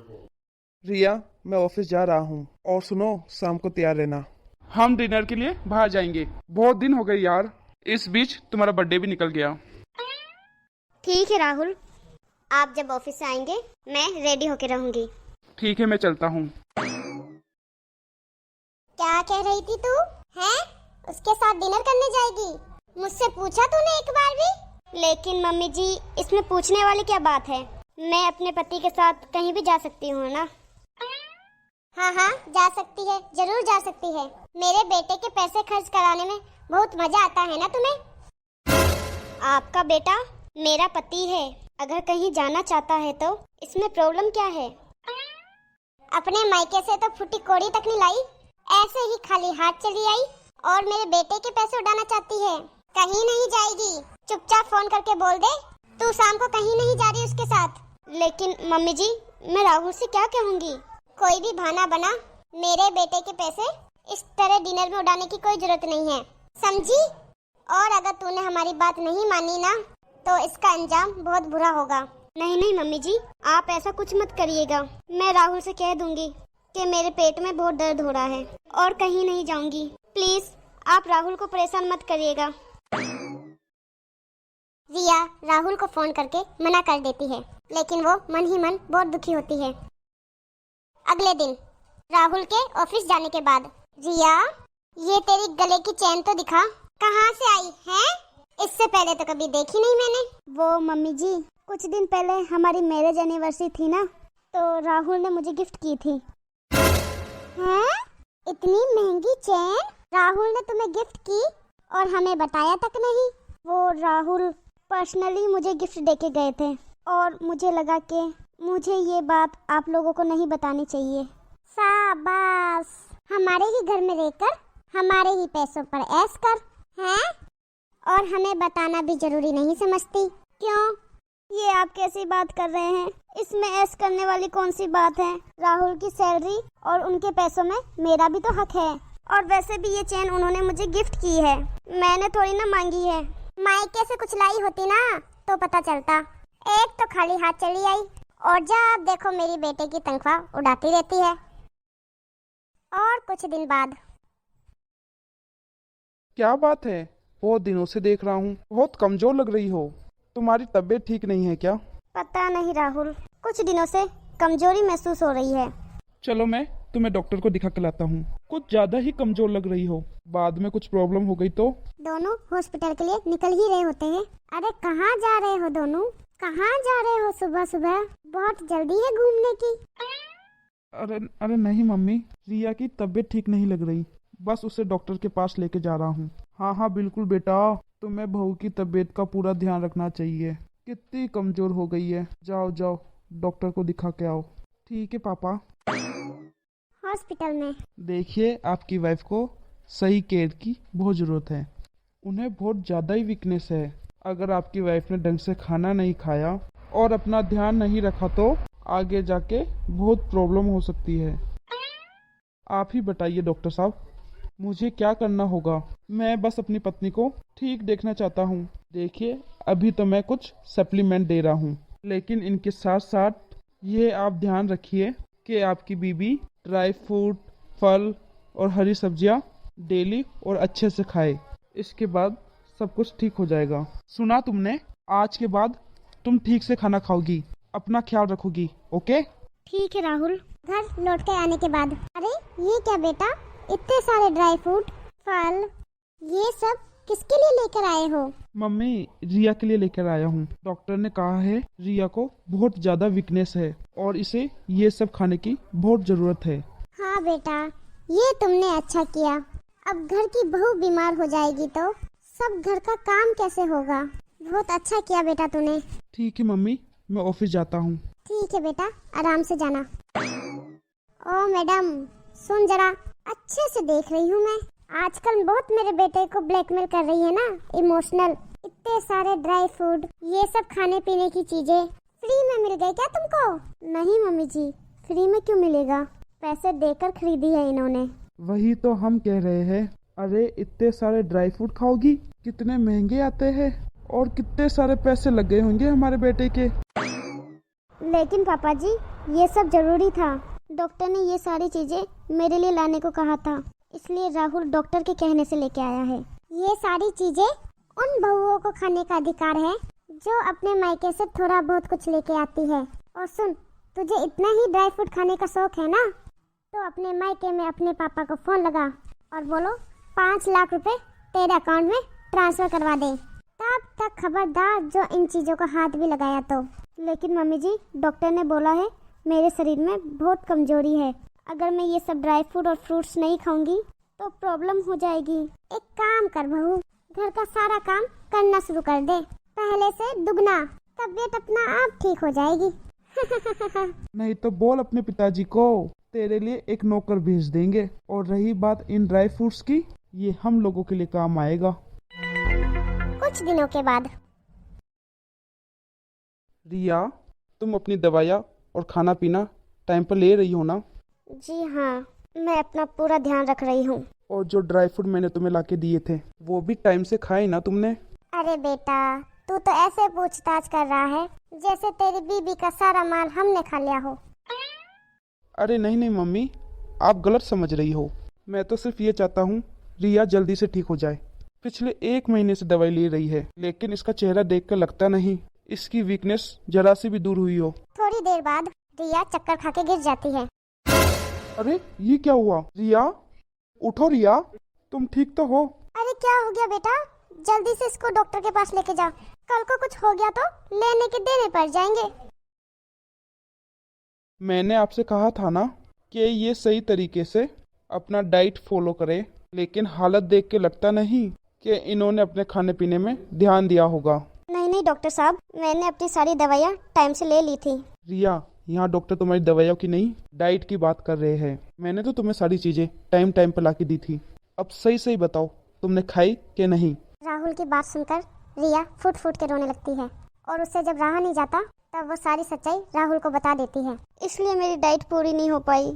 रिया, मैं ऑफिस जा रहा हूँ। और सुनो, शाम को तैयार रहना। हम डिनर के लिए बाहर जाएंगे। बहुत दिन हो गए यार। इस बीच तुम्हारा बर्थडे भी निकल गया। ठीक है राहुल, आप जब ऑफिस से आएंगे मैं रेडी होके रहूंगी। ठीक है, मैं चलता हूँ। क्या कह रही थी तू? हैं? उसके साथ डिनर करने जाएगी? मुझसे पूछा तूने एक बार भी? लेकिन मम्मी जी, इसमें पूछने वाली क्या बात है? मैं अपने पति के साथ कहीं भी जा सकती हूँ ना? हाँ हाँ, जा सकती है, जरूर जा सकती है। मेरे बेटे के पैसे खर्च कराने में बहुत मजा आता है ना तुम्हें? आपका बेटा मेरा पति है, अगर कहीं जाना चाहता है तो इसमें प्रॉब्लम क्या है? अपने मायके से तो फुटी कोड़ी तक नहीं लाई, ऐसे ही खाली हाथ चली आई और मेरे बेटे के पैसे उड़ाना चाहती है। कहीं नहीं जाएगी, चुपचाप फोन करके बोल दे तू शाम को कहीं नहीं जा रही उसके साथ। लेकिन मम्मी जी, मैं राहुल से क्या कहूँगी? कोई भी बहाना बना, मेरे बेटे के पैसे इस तरह डिनर में उड़ाने की कोई जरूरत नहीं है, समझी? और अगर तूने हमारी बात नहीं मानी ना तो इसका अंजाम बहुत बुरा होगा। नहीं नहीं मम्मी जी, आप ऐसा कुछ मत करिएगा। मैं राहुल से कह दूंगी कि मेरे पेट में बहुत दर्द हो रहा है और कहीं नहीं जाऊंगी। प्लीज आप राहुल को परेशान मत करिएगा। रिया राहुल को फोन करके मना कर देती है, लेकिन वो मन ही मन बहुत दुखी होती है। अगले दिन राहुल के ऑफिस जाने के बाद, रिया ये तेरी गले की चेन तो दिखा, कहाँ से आई है? इससे पहले तो कभी देखी नहीं मैंने। वो मम्मी जी, कुछ दिन पहले हमारी मैरिज एनिवर्सरी थी ना, तो राहुल ने मुझे गिफ्ट की थी। हैं? इतनी महंगी चेन राहुल ने तुम्हें गिफ्ट की और हमें बताया तक नहीं? वो राहुल पर्सनली मुझे गिफ्ट देके गए थे और मुझे लगा कि मुझे ये बात आप लोगों को नहीं बतानी चाहिए। शाबाश, हमारे ही घर में रहकर हमारे ही पैसों पर ऐश कर, हैं? और हमें बताना भी जरूरी नहीं समझती? क्यों? ये आप कैसी बात कर रहे हैं? इसमें ऐश करने वाली कौन सी बात है? राहुल की सैलरी और उनके पैसों में मेरा भी तो हक है। और वैसे भी ये चेन उन्होंने मुझे गिफ्ट की है, मैंने थोड़ी ना मांगी है। मायके से कुछ लाई होती ना तो पता चलता। एक तो खाली हाथ चली आई और जब देखो मेरी बेटे की तनख्वाह उड़ाती रहती है। और कुछ दिन बाद, क्या बात है? बहुत दिनों से देख रहा हूँ, बहुत कमजोर लग रही हो। तुम्हारी तबीयत ठीक नहीं है क्या? पता नहीं राहुल, कुछ दिनों से कमजोरी महसूस हो रही है। चलो मैं तुम्हें डॉक्टर को दिखा के लाता हूँ। कुछ ज्यादा ही कमजोर लग रही हो, बाद में कुछ प्रॉब्लम हो गई तो? दोनों हॉस्पिटल के लिए निकल ही रहे होते हैं। अरे कहाँ जा रहे हो दोनों? कहाँ जा रहे हो सुबह सुबह? बहुत जल्दी है घूमने की। अरे अरे नहीं मम्मी, रिया की तबीयत ठीक नहीं लग रही, बस उसे डॉक्टर के पास लेके जा रहा हूँ। हाँ हाँ बिल्कुल बेटा, तुम्हें बहू की तबीयत का पूरा ध्यान रखना चाहिए, कितनी कमजोर हो गई है। जाओ जाओ डॉक्टर को दिखा के आओ। ठीक है पापा। हॉस्पिटल में देखिए, आपकी वाइफ को सही केयर की बहुत ज़रूरत है, उन्हें बहुत ज़्यादा ही वीकनेस है। अगर आपकी वाइफ ने ढंग से खाना नहीं खाया और अपना ध्यान नहीं रखा तो आगे जाके बहुत प्रॉब्लम हो सकती है। आप ही बताइए डॉक्टर साहब, मुझे क्या करना होगा? मैं बस अपनी पत्नी को ठीक देखना चाहता हूँ। देखिए, अभी तो मैं कुछ सप्लीमेंट दे रहा हूँ, लेकिन इनके साथ साथ ये आप ध्यान रखिए कि आपकी बीबी ड्राई फ्रूट, फल और हरी सब्जियाँ डेली और अच्छे से खाए। इसके बाद सब कुछ ठीक हो जाएगा। सुना तुमने? आज के बाद तुम ठीक से खाना खाओगी, अपना ख्याल रखोगी, ओके? ठीक है राहुल। घर लौट के आने के बाद, अरे ये क्या बेटा, इतने सारे ड्राई फ्रूट, फल, ये सब किसके लिए लेकर आए हो? मम्मी, रिया के लिए लेकर आया हूँ। डॉक्टर ने कहा है रिया को बहुत ज्यादा वीकनेस है और इसे ये सब खाने की बहुत जरूरत है। हाँ बेटा, ये तुमने अच्छा किया। अब घर की बहू बीमार हो जाएगी तो सब घर का काम कैसे होगा? बहुत अच्छा किया बेटा तूने। ठीक है मम्मी, मैं ऑफिस जाता हूँ। ठीक है बेटा, आराम से जाना। ओ मैडम, सुन जरा, अच्छे से देख रही हूँ मैं। आजकल बहुत मेरे बेटे को ब्लैकमेल कर रही है ना, इमोशनल। इतने सारे ड्राई फ्रूट, ये सब खाने पीने की चीजें फ्री में मिल गए क्या तुमको? नहीं मम्मी जी, फ्री में क्यों मिलेगा, पैसे देकर खरीदी है इन्होंने। वही तो हम कह रहे हैं। अरे इतने सारे ड्राई फ्रूट खाओगी? कितने महंगे आते हैं और कितने सारे पैसे लग गए होंगे हमारे बेटे के। लेकिन पापा जी, ये सब जरूरी था। डॉक्टर ने ये सारी चीजें मेरे लिए लाने को कहा था, इसलिए राहुल डॉक्टर के कहने से लेके आया है। ये सारी चीजें उन बहुओं को खाने का अधिकार है जो अपने मायके से थोड़ा बहुत कुछ लेके आती है। और सुन, तुझे इतना ही ड्राई फ्रूट खाने का शौक है ना, तो अपने मायके में अपने पापा को फोन लगा और बोलो 5 लाख रुपए तेरे अकाउंट में ट्रांसफर करवा दे। तब तक खबरदार जो इन चीजों का हाथ भी लगाया तो। लेकिन मम्मी जी, डॉक्टर ने बोला है मेरे शरीर में बहुत कमजोरी है, अगर मैं ये सब ड्राई फ्रूट और फ्रूट्स नहीं खाऊंगी तो प्रॉब्लम हो जाएगी। एक काम कर बहू, घर का सारा काम करना शुरू कर दे, पहले से दुगना, तबीयत अपना आप ठीक हो जाएगी। नहीं तो बोल अपने पिताजी को, तेरे लिए एक नौकर भेज देंगे। और रही बात इन ड्राई फ्रूट्स की, ये हम लोगों के लिए काम आएगा। कुछ दिनों के बाद। रिया, तुम अपनी दवाइयाँ और खाना पीना टाइम पर ले रही हो ना? जी हाँ, मैं अपना पूरा ध्यान रख रही हूँ। और जो ड्राई फ्रूट मैंने तुम्हें लाके दिए थे वो भी टाइम से खाए ना तुमने? अरे बेटा, तू तो ऐसे पूछताछ कर रहा है जैसे तेरी बीबी का सारा माल हमने खा लिया हो। अरे नहीं नहीं मम्मी, आप गलत समझ रही हो। मैं तो सिर्फ ये चाहता हूँ रिया जल्दी से ठीक हो जाए। पिछले 1 महीने से दवाई ले रही है, लेकिन इसका चेहरा देखकर लगता नहीं इसकी वीकनेस जरा सी भी दूर हुई हो। थोड़ी देर बाद रिया चक्कर खा के गिर जाती है। अरे ये क्या हुआ? रिया उठो, रिया तुम ठीक तो हो? अरे क्या हो गया बेटा? जल्दी से इसको डॉक्टर के पास लेके जा, कल को कुछ हो गया तो लेने के देने पड़ जाएंगे। मैंने आपसे कहा था ना कि ये सही तरीके से अपना डाइट फॉलो करे, लेकिन हालत देख के लगता नहीं कि इन्होंने अपने खाने पीने में ध्यान दिया होगा। नहीं नहीं डॉक्टर साहब, मैंने अपनी सारी दवाइयाँ टाइम से ले ली थी। रिया, यहाँ डॉक्टर तुम्हारी दवाइयों की नहीं डाइट की बात कर रहे हैं। मैंने तो तुम्हें सारी चीजें टाइम टाइम पर ला के दी थी। अब सही सही बताओ, तुमने खाई कि नहीं? राहुल की बात सुनकर रिया फुट फुट के रोने लगती है और उससे जब रहा नहीं जाता तब वो सारी सच्चाई राहुल को बता देती है, इसलिए मेरी डाइट पूरी नहीं हो पाई।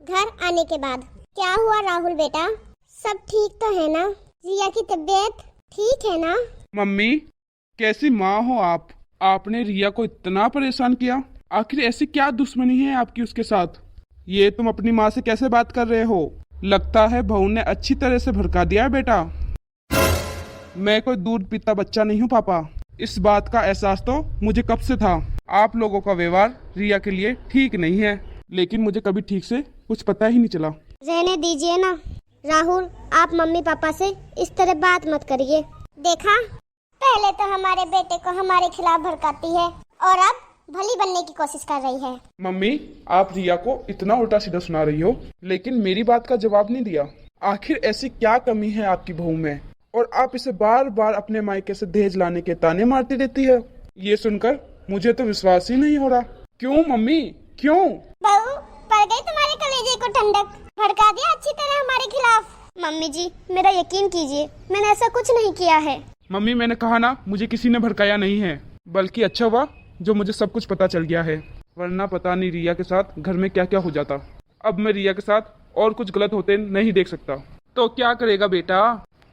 घर आने के बाद, क्या हुआ राहुल बेटा, सब ठीक तो है ना? रिया की तबीयत ठीक है ना? मम्मी, कैसी माँ हो आप? आपने रिया को इतना परेशान किया, आखिर ऐसी क्या दुश्मनी है आपकी उसके साथ? ये तुम अपनी माँ से कैसे बात कर रहे हो? लगता है बहू ने अच्छी तरह से भड़का दिया है बेटा। मैं कोई दूध पीता बच्चा नहीं हूँ पापा, इस बात का एहसास तो मुझे कब से था। आप लोगों का व्यवहार रिया के लिए ठीक नहीं है, लेकिन मुझे कभी ठीक से कुछ पता ही नहीं चला। रहने दीजिए ना राहुल, आप मम्मी पापा से इस तरह बात मत करिए। देखा, पहले तो हमारे बेटे को हमारे खिलाफ भड़काती है और अब भली बनने की कोशिश कर रही है। मम्मी, आप रिया को इतना उल्टा सीधा सुना रही हो, लेकिन मेरी बात का जवाब नहीं दिया। आखिर ऐसी क्या कमी है आपकी बहू में, और आप इसे बार बार अपने मायके से दहेज लाने के ताने मारती रहती है। ये सुनकर मुझे तो विश्वास ही नहीं हो रहा। क्यों मम्मी, क्यों? बहू, पड़ गई तुम्हारे कलेजे को ठंडक, भड़का दिया अच्छी तरह हमारे खिलाफ। मम्मी जी, मेरा यकीन कीजिए, मैंने ऐसा कुछ नहीं किया है। मम्मी, मैंने कहा ना, मुझे किसी ने भड़काया नहीं है, बल्कि अच्छा हुआ जो मुझे सब कुछ पता चल गया है, वरना पता नहीं रिया के साथ घर में क्या क्या हो जाता। अब मैं रिया के साथ और कुछ गलत होते नहीं देख सकता। तो क्या करेगा बेटा?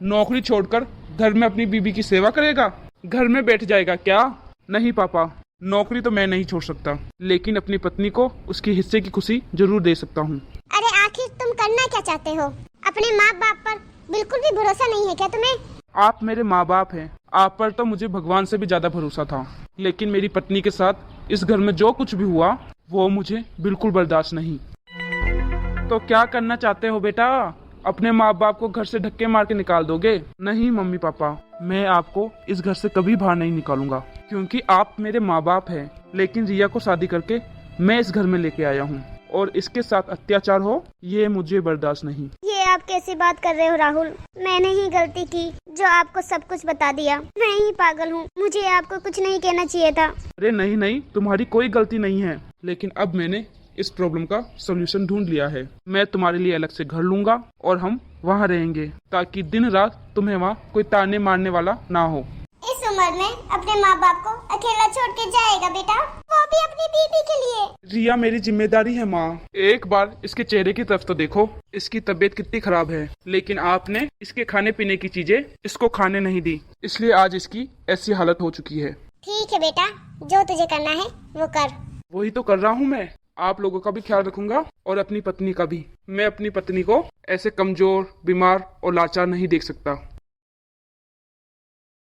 नौकरी छोड़कर घर में अपनी बीबी की सेवा करेगा? घर में बैठ जाएगा क्या? नहीं पापा, नौकरी तो मैं नहीं छोड़ सकता, लेकिन अपनी पत्नी को उसके हिस्से की खुशी जरूर दे सकता हूँ। अरे आखिर तुम करना क्या चाहते हो? अपने माँ बाप पर बिल्कुल भी भरोसा नहीं है क्या तुम्हें? आप मेरे माँ बाप हैं, आप पर तो मुझे भगवान से भी ज्यादा भरोसा था, लेकिन मेरी पत्नी के साथ इस घर में जो कुछ भी हुआ वो मुझे बिल्कुल बर्दाश्त नहीं। तो क्या करना चाहते हो बेटा? अपने माँ बाप को घर से धक्के मार के निकाल दोगे? नहीं मम्मी पापा, मैं आपको इस घर से कभी बाहर नहीं निकालूंगा, क्योंकि आप मेरे माँ बाप हैं। लेकिन रिया को शादी करके मैं इस घर में लेके आया हूँ, और इसके साथ अत्याचार हो ये मुझे बर्दाश्त नहीं। ये आप कैसी बात कर रहे हो राहुल? मैंने ही गलती की जो आपको सब कुछ बता दिया। मैं ही पागल हूँ, मुझे आपको कुछ नहीं कहना चाहिए था। अरे नहीं नहीं, तुम्हारी कोई गलती नहीं है, लेकिन अब मैंने इस प्रॉब्लम का सॉल्यूशन ढूंढ लिया है। मैं तुम्हारे लिए अलग से घर लूंगा और हम वहाँ रहेंगे, ताकि दिन रात तुम्हें वहाँ कोई ताने मारने वाला ना हो। इस उम्र में अपने माँ बाप को अकेला छोड़ के जाएगा बेटा, वो भी अपनी बीबी के लिए? रिया मेरी जिम्मेदारी है माँ। एक बार इसके चेहरे की तरफ तो देखो, इसकी तबीयत कितनी खराब है, लेकिन आपने इसके खाने पीने की चीजें इसको खाने नहीं दी, इसलिए आज इसकी ऐसी हालत हो चुकी है। ठीक है बेटा, जो तुझे करना है वो कर। वही तो कर रहा हूँ मैं। आप लोगों का भी ख्याल रखूंगा और अपनी पत्नी का भी। मैं अपनी पत्नी को ऐसे कमजोर, बीमार और लाचार नहीं देख सकता।